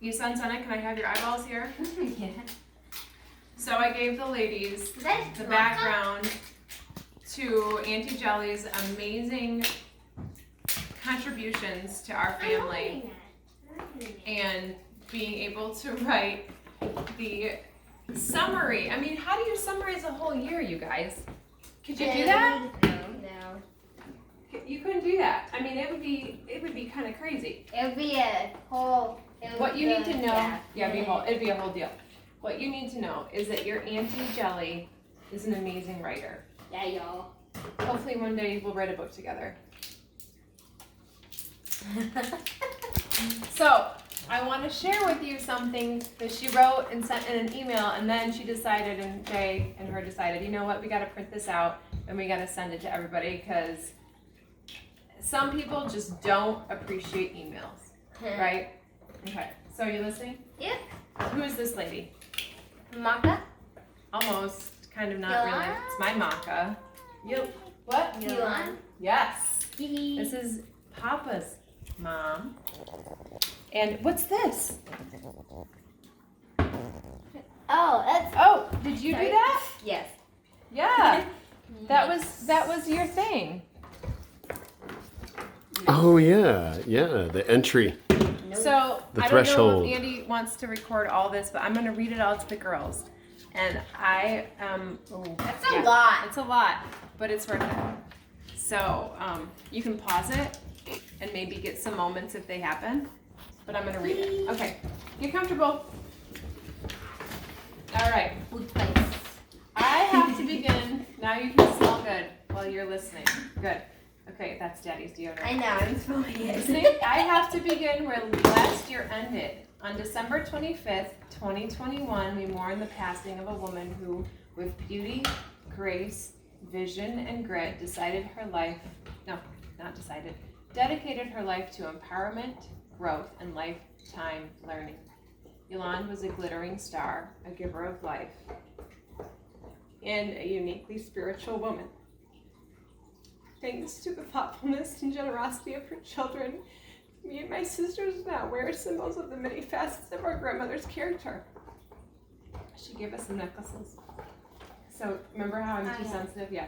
Isa and Senna, can I have your eyeballs here? Yeah. So I gave the ladies the background to Auntie Jelly's amazing contributions to our family and being able to write the summary. I mean, how do you summarize a whole year, you guys? Could you do that? No. You couldn't do that. I mean, it would be kind of crazy. It would be a whole. What you need to know, it'd be a whole deal. What you need to know is that your Auntie Jelly is an amazing writer. Yeah, y'all. Hopefully one day we'll write a book together. So, I want to share with you something that she wrote and sent in an email, and then she decided, and Jay and her decided, you know what, we got to print this out and we got to send it to everybody because some people just don't appreciate emails, right? Okay, so are you listening? Yep. Who is this lady? Maka? Almost, kind of not really. It's my Maka. Yep. What? Yuan? Yes. This is Papa's mom. And what's this? Oh, that's. Oh, did you do that? Yes. Yeah. That was your thing. Oh yeah, the entry. So The I threshold. don't know if Andy wants to record all this, but I'm gonna read it all to the girls. And I That's a lot. It's a lot, but it's worth it. So you can pause it and maybe get some moments if they happen. But I'm gonna read it. Okay, get comfortable. All right. Food place. I have to begin. Now you can smell good while you're listening. Good. Okay, that's Daddy's deodorant. I know, I'm smelling it. Listening? I have to begin where last year ended. On December 25th, 2021, we mourn the passing of a woman who, with beauty, grace, vision, and grit, dedicated her life to empowerment, growth, and lifetime learning. Yolande was a glittering star, a giver of life, and a uniquely spiritual woman. Thanks to the thoughtfulness and generosity of her children, me and my sisters now wear symbols of the many facets of our grandmother's character. She gave us some necklaces. So remember how I'm too sensitive? Yeah.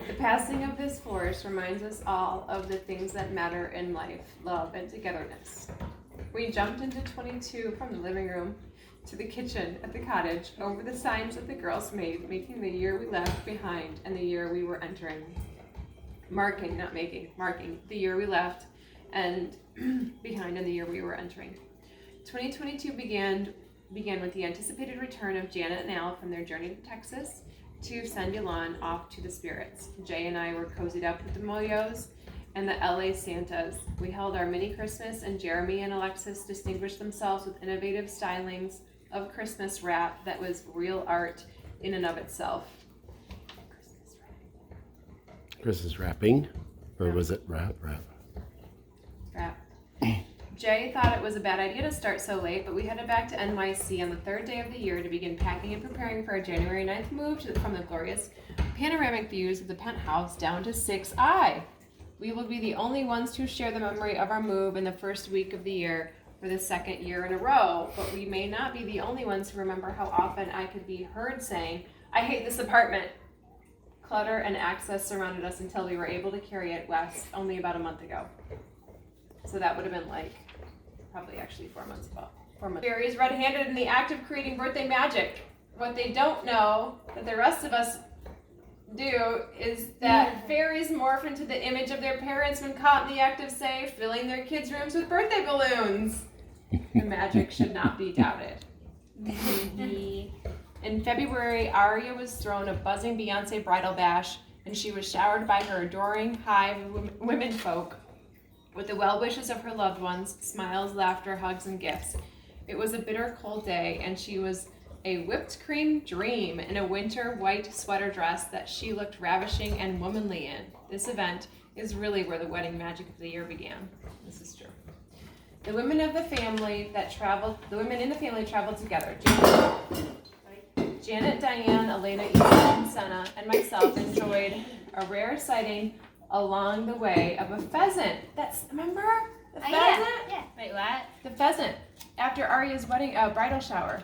The passing of this flourish reminds us all of the things that matter in life, love and togetherness. We jumped into 22 from the living room to the kitchen at the cottage over the signs that the girls made, making the year we left behind and the year we were entering. Marking the year we left and behind and the year we were entering. 2022 began with the anticipated return of Janet and Al from their journey to Texas to send Yolande off to the spirits. Jay and I were cozied up with the Moyos and the LA Santas. We held our mini Christmas, and Jeremy and Alexis distinguished themselves with innovative stylings of Christmas wrap that was real art in and of itself. Christmas wrapping, or was it wrap? Wrap. Jay thought it was a bad idea to start so late, but we headed back to NYC on the third day of the year to begin packing and preparing for our January 9th move from the glorious panoramic views of the penthouse down to 6I. We will be the only ones to share the memory of our move in the first week of the year for the second year in a row, but we may not be the only ones who remember how often I could be heard saying, "I hate this apartment." Clutter and access surrounded us until we were able to carry it west only about a month ago. So that would have been probably actually 4 months ago. Barry is red-handed in the act of creating birthday magic. What they don't know that the rest of us do is that fairies morph into the image of their parents when caught in the act of, say, filling their kids' rooms with birthday balloons. The magic should not be doubted. In February, Aria was thrown a buzzing Beyonce bridal bash, and she was showered by her adoring hive of women folk with the well wishes of her loved ones, smiles, laughter, hugs, and gifts. It was a bitter cold day, and she was a whipped cream dream in a winter white sweater dress that she looked ravishing and womanly in. This event is really where the wedding magic of the year began. This is true. The women in the family traveled together. Janet, Diane, Elena, Isa, and Senna, and myself enjoyed a rare sighting along the way of a pheasant. Remember? The pheasant? Yeah. Wait, what? The pheasant. after Arya's wedding, bridal shower.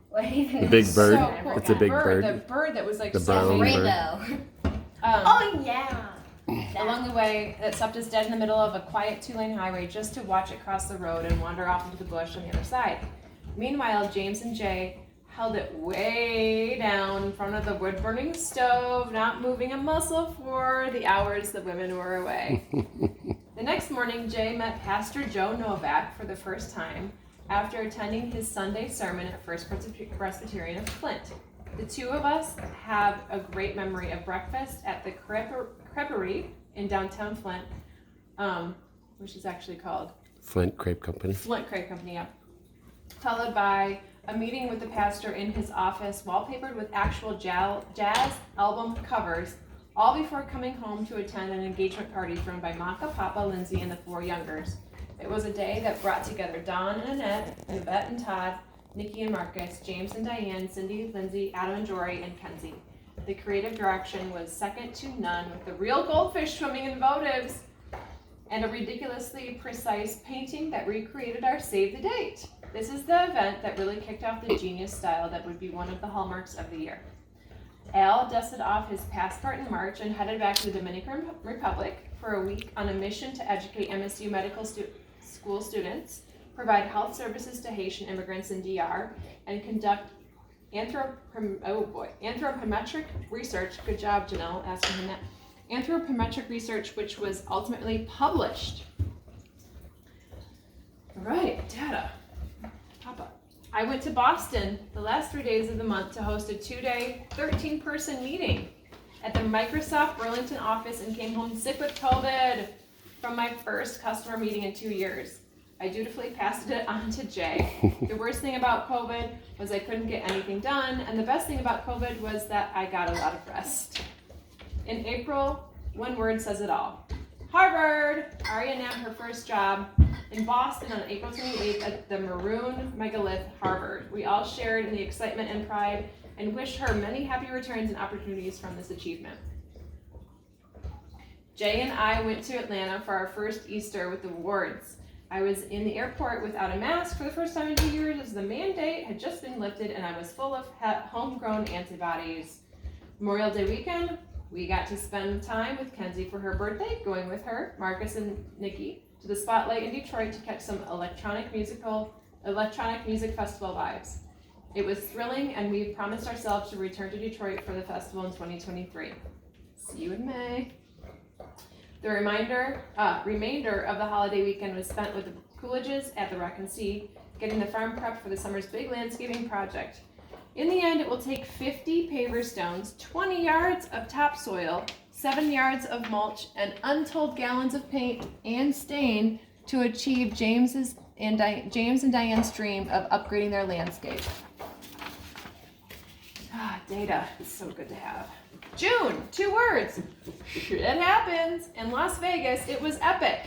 What even? The big bird. So cool. It's a big bird. The bird that was like The so brown big. bird. Rainbow. Um, Yeah. Along the way, that stopped us dead in the middle of a quiet 2-lane highway just to watch it cross the road and wander off into the bush on the other side. Meanwhile, James and Jay held it way down in front of the wood-burning stove, not moving a muscle for the hours the women were away. The next morning, Jay met Pastor Joe Novak for the first time after attending his Sunday sermon at First Presbyterian of Flint. The two of us have a great memory of breakfast at the Creperie in downtown Flint, which is actually called Flint Crepe Company. Flint Crepe Company, yeah. Followed by a meeting with the pastor in his office, wallpapered with actual jazz album covers, all before coming home to attend an engagement party thrown by Maka, Papa, Lindsay, and the 4 youngers. It was a day that brought together Don and Annette, Yvette and Todd, Nikki and Marcus, James and Diane, Cindy, Lindsay, Adam and Jory, and Kenzie. The creative direction was second to none, with the real goldfish swimming in votives and a ridiculously precise painting that recreated our save the date. This is the event that really kicked off the genius style that would be one of the hallmarks of the year. Al dusted off his passport in March and headed back to the Dominican Republic for a week on a mission to educate MSU medical school students, provide health services to Haitian immigrants in DR, and conduct anthropometric research. Good job, Janelle, asking him that. Anthropometric research, which was ultimately published. All right, data. Papa. I went to Boston the last 3 days of the month to host a 2-day, 13-person meeting at the Microsoft Burlington office and came home sick with COVID from my first customer meeting in 2 years. I dutifully passed it on to Jay. The worst thing about COVID was I couldn't get anything done, and the best thing about COVID was that I got a lot of rest. In April, one word says it all. Harvard! Aria nabbed her first job in Boston on April 28th at the Maroon Megalith, Harvard. We all shared in the excitement and pride and wished her many happy returns and opportunities from this achievement. Jay and I went to Atlanta for our first Easter with the Wards. I was in the airport without a mask for the first time in 2 years as the mandate had just been lifted and I was full of homegrown antibodies. Memorial Day weekend, we got to spend time with Kenzie for her birthday, going with her, Marcus and Nikki, to the Spotlight in Detroit to catch some electronic music festival vibes. It was thrilling, and we promised ourselves to return to Detroit for the festival in 2023. See you in May. The remainder of the holiday weekend was spent with the Coolidges at the Rec and Sea, getting the farm prepped for the summer's big landscaping project. In the end, it will take 50 paver stones, 20 yards of topsoil, 7 yards of mulch, and untold gallons of paint and stain to achieve James and Diane's dream of upgrading their landscape. Data is so good to have. June, 2 words. It happens. In Las Vegas, it was epic.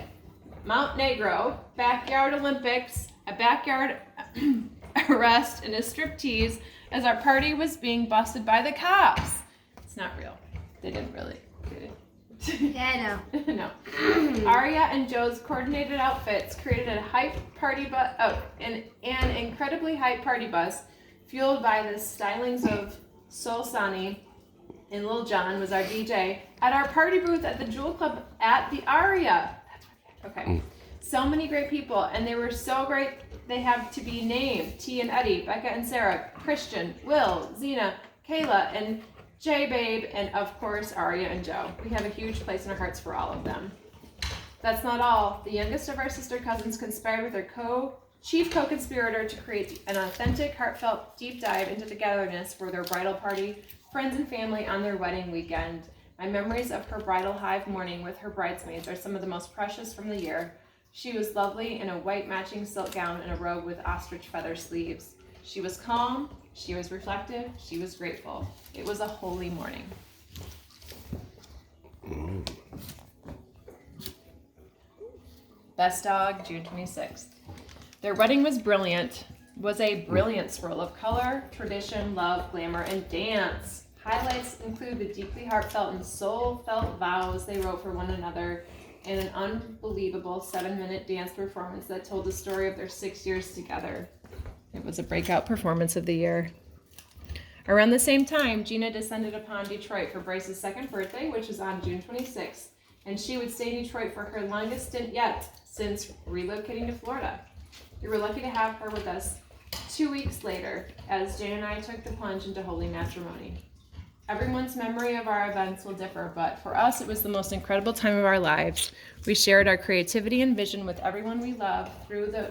Mount Negro, backyard Olympics, a backyard arrest, and a striptease as our party was being busted by the cops. It's not real. They didn't really. Yeah, I know. No. Aria and Joe's coordinated outfits created a hype party an incredibly hype party bus fueled by the stylings of Soul Sani, and Lil Jon was our DJ at our party booth at the Jewel Club at the Aria. Okay. So many great people, and they were so great they have to be named. T and Eddie, Becca and Sarah, Christian, Will, Zena, Kayla, and J-Babe, and of course Aria and Joe. We have a huge place in our hearts for all of them. That's not all. The youngest of our sister cousins conspired with their chief co-conspirator to create an authentic, heartfelt deep dive into togetherness for their bridal party, friends and family on their wedding weekend. My memories of her bridal hive morning with her bridesmaids are some of the most precious from the year. She was lovely in a white matching silk gown and a robe with ostrich feather sleeves. She was calm, she was reflective, she was grateful. It was a holy morning. Best Dog, June 26th. Their wedding was a brilliant swirl of color, tradition, love, glamour, and dance. Highlights include the deeply heartfelt and soul-felt vows they wrote for one another, in an unbelievable 7-minute dance performance that told the story of their 6 years together. It was a breakout performance of the year. Around the same time, Gina descended upon Detroit for Bryce's second birthday, which was on June 26th, and she would stay in Detroit for her longest stint yet since relocating to Florida. We were lucky to have her with us 2 weeks later, as Jane and I took the plunge into holy matrimony. Everyone's memory of our events will differ, but for us, it was the most incredible time of our lives. We shared our creativity and vision with everyone we love through the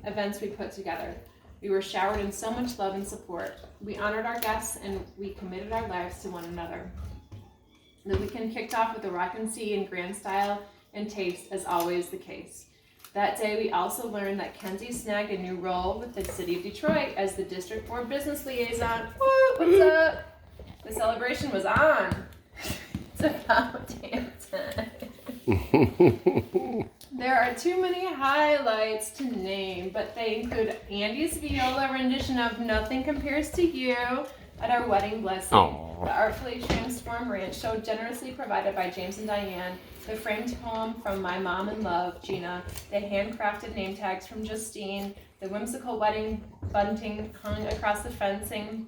events we put together. We were showered in so much love and support. We honored our guests, and we committed our lives to one another. The weekend kicked off with a rockin' sea in grand style and taste, as always the case. That day, we also learned that Kenzie snagged a new role with the City of Detroit as the District Board Business Liaison. Woo, what's up? The celebration was on. It's about damn time. There are too many highlights to name, but they include Andy's viola rendition of Nothing Compares to You at our wedding blessing, Aww. the artfully transformed ranch show generously provided by James and Diane, the framed poem from My Mom in Love, Gina, the handcrafted name tags from Justine, the whimsical wedding bunting hung across the fencing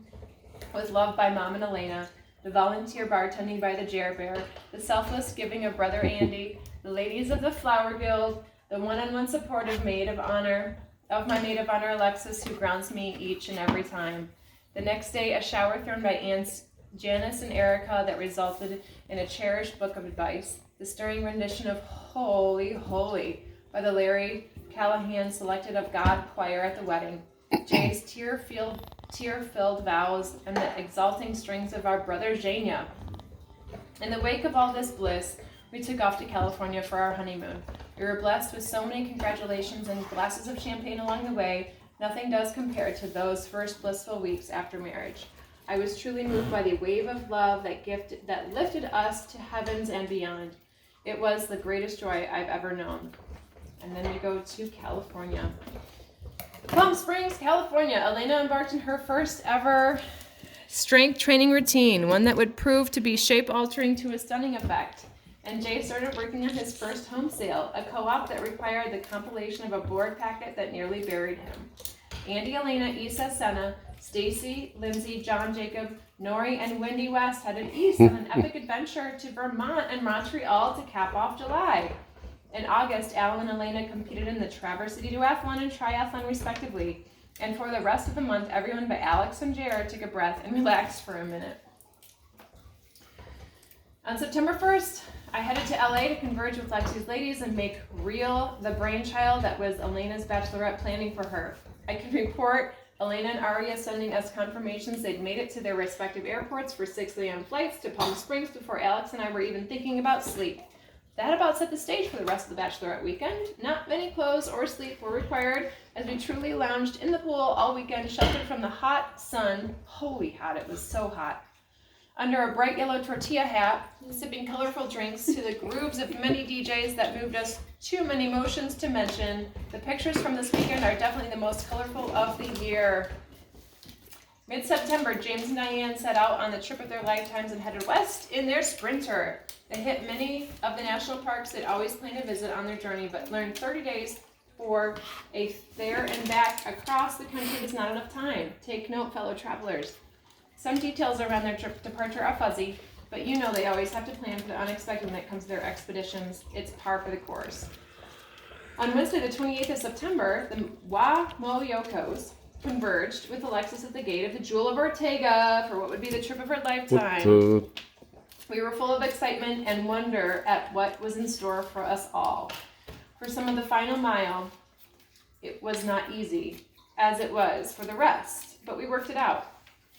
with love by Mom and Elena, the volunteer bartending by the Jer Bear, the selfless giving of Brother Andy, the ladies of the Flower Guild, the one-on-one support of my maid of honor Alexis, who grounds me each and every time. The next day, a shower thrown by aunts Janice and Erica that resulted in a cherished book of advice, the stirring rendition of Holy, Holy by the Larry Callahan Selected of God choir at the wedding, Jay's tear-filled vows, and the exalting strings of our brother Zhenya. In the wake of all this bliss, we took off to California for our honeymoon. We were blessed with so many congratulations and glasses of champagne along the way. Nothing does compare to those first blissful weeks after marriage. I was truly moved by the wave of love that lifted us to heavens and beyond. It was the greatest joy I've ever known. And then we go to California. Palm Springs, California. Elena embarked in her first ever strength training routine, one that would prove to be shape-altering to a stunning effect. And Jay started working on his first home sale, a co-op that required the compilation of a board packet that nearly buried him. Andy, Elena, Isa, Senna, Stacy, Lindsay, John, Jacob, Nori, and Wendy West headed east on an epic adventure to Vermont and Montreal to cap off July. In August, Al and Elena competed in the Traverse City Duathlon and Triathlon respectively. And for the rest of the month, everyone but Alex and Jared took a breath and relaxed for a minute. On September 1st, I headed to LA to converge with Lexi's ladies and make real the brainchild that was Elena's bachelorette planning for her. I can report Elena and Aria sending us confirmations they'd made it to their respective airports for 6 a.m. flights to Palm Springs before Alex and I were even thinking about sleep. That about set the stage for the rest of the bachelorette weekend. Not many clothes or sleep were required as we truly lounged in the pool all weekend, sheltered from the hot sun. Holy hot, it was so hot. Under a bright yellow tortilla hat, sipping colorful drinks to the grooves of many DJs that moved us too many motions to mention. The pictures from this weekend are definitely the most colorful of the year. Mid-September, James and Diane set out on the trip of their lifetimes and headed west in their Sprinter. They hit many of the national parks they'd always planned to visit on their journey, but learned 30 days for a there and back across the country is not enough time. Take note, fellow travelers. Some details around their trip departure are fuzzy, but you know they always have to plan for the unexpected when it comes to their expeditions. It's par for the course. On Wednesday, the 28th of September, the Moeller-Younger converged with Alexis at the gate of the Jewel of Ortega for what would be the trip of her lifetime. We were full of excitement and wonder at what was in store for us all. For some of the final mile, it was not easy, as it was for the rest, but we worked it out.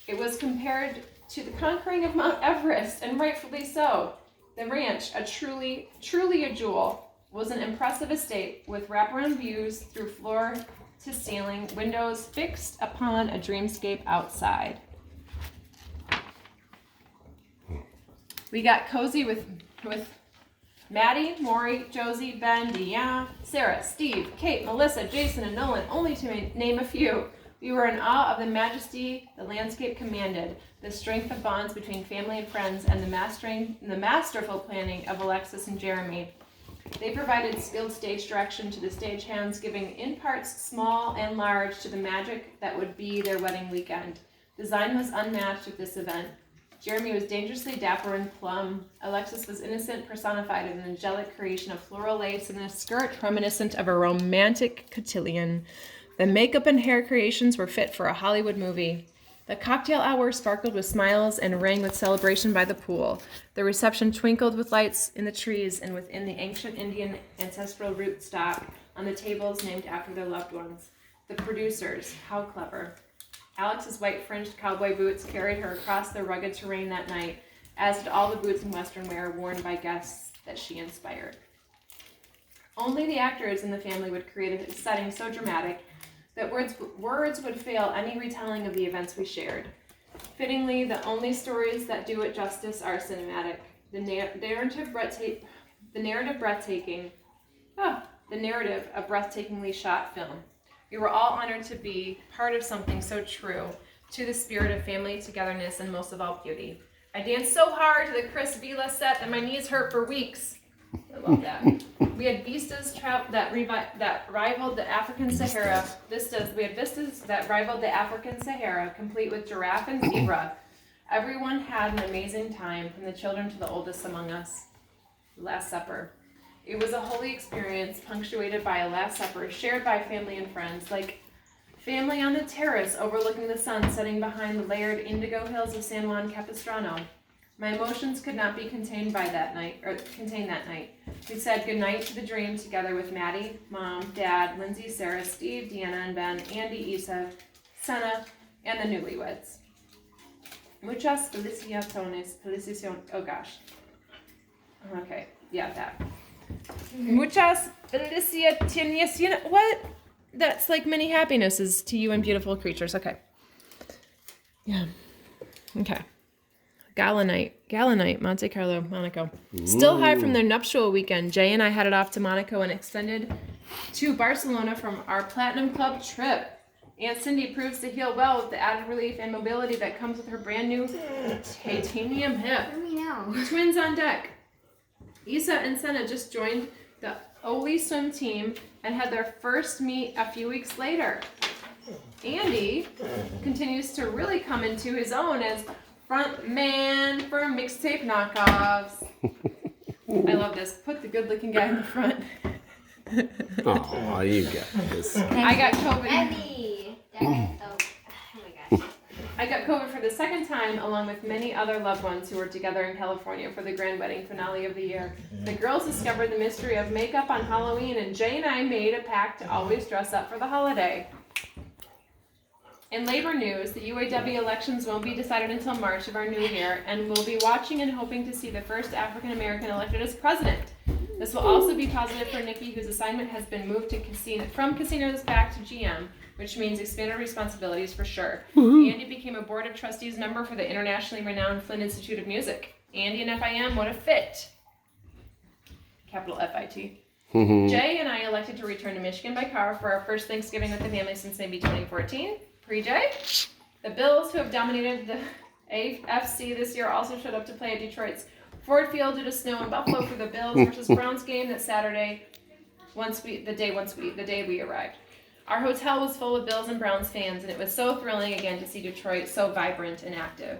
It was compared to the conquering of Mount Everest, and rightfully so. The ranch, truly a jewel, was an impressive estate with wraparound views through floor to ceiling, windows fixed upon a dreamscape outside. We got cozy with Maddie, Maury, Josie, Ben, Deanna, Sarah, Steve, Kate, Melissa, Jason, and Nolan, only to name a few. We were in awe of the majesty the landscape commanded, the strength of bonds between family and friends, and the masterful planning of Alexis and Jeremy. They provided skilled stage direction to the stagehands, giving in parts small and large to the magic that would be their wedding weekend. Design was unmatched with this event. Jeremy was dangerously dapper and plump. Alexis was innocent, personified in an angelic creation of floral lace and a skirt reminiscent of a romantic cotillion. The makeup and hair creations were fit for a Hollywood movie. The cocktail hour sparkled with smiles and rang with celebration by the pool. The reception twinkled with lights in the trees and within the ancient Indian ancestral rootstock on the tables named after their loved ones. The producers, how clever. Alex's white fringed cowboy boots carried her across the rugged terrain that night, as did all the boots and western wear worn by guests that she inspired. Only the actors in the family would create a setting so dramatic that words would fail any retelling of the events we shared. Fittingly, the only stories that do it justice are cinematic. The narrative a breathtakingly shot film. We were all honored to be part of something so true to the spirit of family togetherness and most of all beauty. I danced so hard to the Chris Vila set that my knees hurt for weeks. I love that. We had vistas that rivaled the African Sahara. We had vistas that rivaled the African Sahara, complete with giraffe and zebra. Everyone had an amazing time, from the children to the oldest among us. Last Supper. It was a holy experience, punctuated by a Last Supper shared by family and friends, like family on the terrace overlooking the sun setting behind the layered indigo hills of San Juan Capistrano. My emotions could not be contained that night. We said goodnight to the dream together with Maddie, Mom, Dad, Lindsay, Sarah, Steve, Deanna and Ben, Andy, Isa, Senna, and the newlyweds. Muchas felicitaciones. Oh gosh. Okay, yeah, that. Muchas felicitaciones. What? That's like many happinesses to you and beautiful creatures. Okay. Yeah. Okay. Gala night, Monte Carlo, Monaco. Still high from their nuptial weekend, Jay and I headed off to Monaco and extended to Barcelona from our Platinum Club trip. Aunt Cindy proves to heal well with the added relief and mobility that comes with her brand new titanium hip. Twins on deck. Isa and Senna just joined the Oli swim team and had their first meet a few weeks later. Andy continues to really come into his own as front man for mixtape knockoffs. I love this. Put the good-looking guy in the front. Oh, you got this. I got COVID. Oh my gosh. I got COVID for the second time, along with many other loved ones who were together in California for the grand wedding finale of the year. The girls discovered the mystery of makeup on Halloween, and Jay and I made a pact to always dress up for the holiday. In labor news, the UAW elections won't be decided until March of our new year, and we'll be watching and hoping to see the first African American elected as president. This will also be positive for Nikki, whose assignment has been moved to from casinos back to GM, which means expanded responsibilities for sure. Andy became a board of trustees member for the internationally renowned Flynn Institute of Music. Andy and FIM, what a fit. Capital FIT. Jay and I elected to return to Michigan by car for our first Thanksgiving with the family since maybe 2014. Pre-Jay. The Bills, who have dominated the AFC this year, also showed up to play at Detroit's Ford Field due to snow in Buffalo for the Bills versus Browns game that Saturday, the day we arrived. Our hotel was full of Bills and Browns fans, and it was so thrilling again to see Detroit so vibrant and active.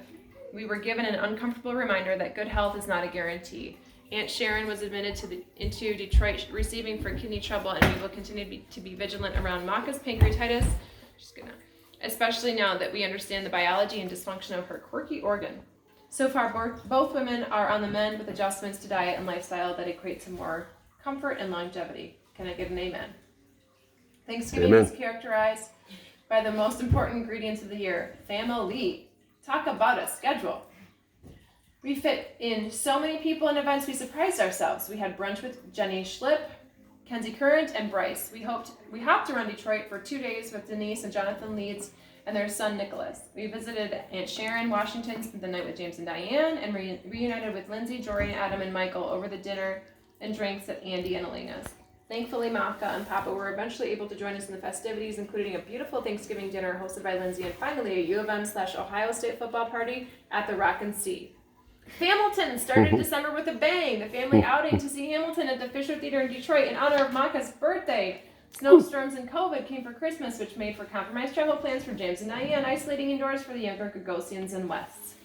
We were given an uncomfortable reminder that good health is not a guarantee. Aunt Sharon was admitted into Detroit receiving for kidney trouble, and we will continue to be vigilant around Maka's pancreatitis. Especially now that we understand the biology and dysfunction of her quirky organ. So far, both women are on the mend with adjustments to diet and lifestyle that equate to more comfort and longevity. Can I get an amen? Thanksgiving is characterized by the most important ingredients of the year, family. Talk about a schedule. We fit in so many people and events, we surprised ourselves. We had brunch with Jenny Schlip, Kenzie Current, and Bryce. We hopped around Detroit for 2 days with Denise and Jonathan Leeds and their son Nicholas. We visited Aunt Sharon, Washington, spent the night with James and Diane, and reunited with Lindsay, Jory, Adam, and Michael over the dinner and drinks at Andy and Elena's. Thankfully, Maka and Papa were eventually able to join us in the festivities, including a beautiful Thanksgiving dinner hosted by Lindsay, and finally a U of M/Ohio State football party at the Rock and Sea. Hamilton started December with a bang. The family outing to see Hamilton at the Fisher Theater in Detroit in honor of Maka's birthday. Snowstorms and COVID came for Christmas, which made for compromised travel plans for James and Diane, isolating indoors for the younger Gagosians and Wests.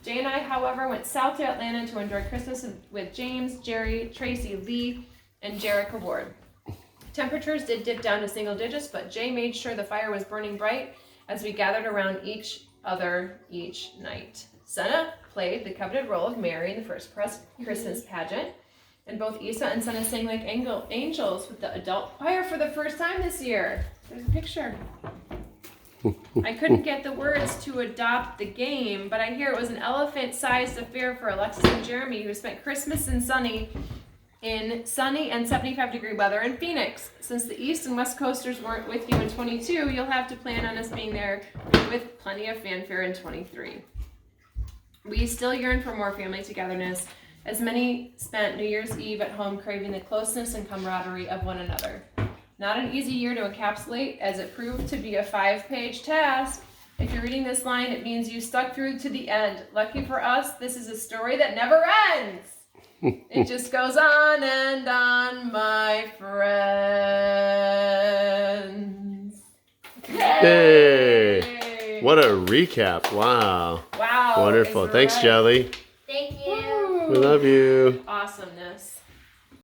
Jay and I, however, went south to Atlanta to enjoy Christmas with James, Jerry, Tracy, Lee, and Jerica Ward. Temperatures did dip down to single digits, but Jay made sure the fire was burning bright as we gathered around each other each night. Senna played the coveted role of Mary in the first Christmas pageant, and both Issa and Senna sang like angels with the adult choir for the first time this year. There's a picture. I couldn't get the words to adopt the game, but I hear it was an elephant-sized affair for Alexis and Jeremy, who spent Christmas in sunny and 75-degree weather in Phoenix. Since the East and West Coasters weren't with you in 22, you'll have to plan on us being there with plenty of fanfare in 23. We still yearn for more family togetherness, as many spent New Year's Eve at home craving the closeness and camaraderie of one another. Not an easy year to encapsulate, as it proved to be a 5-page task. If you're reading this line, it means you stuck through to the end. Lucky for us, this is a story that never ends. It just goes on and on, my friends. Hey! What a recap. Wow. Wow. Wonderful. Thanks, Jelly. Thank you. Woo. We love you. Awesomeness.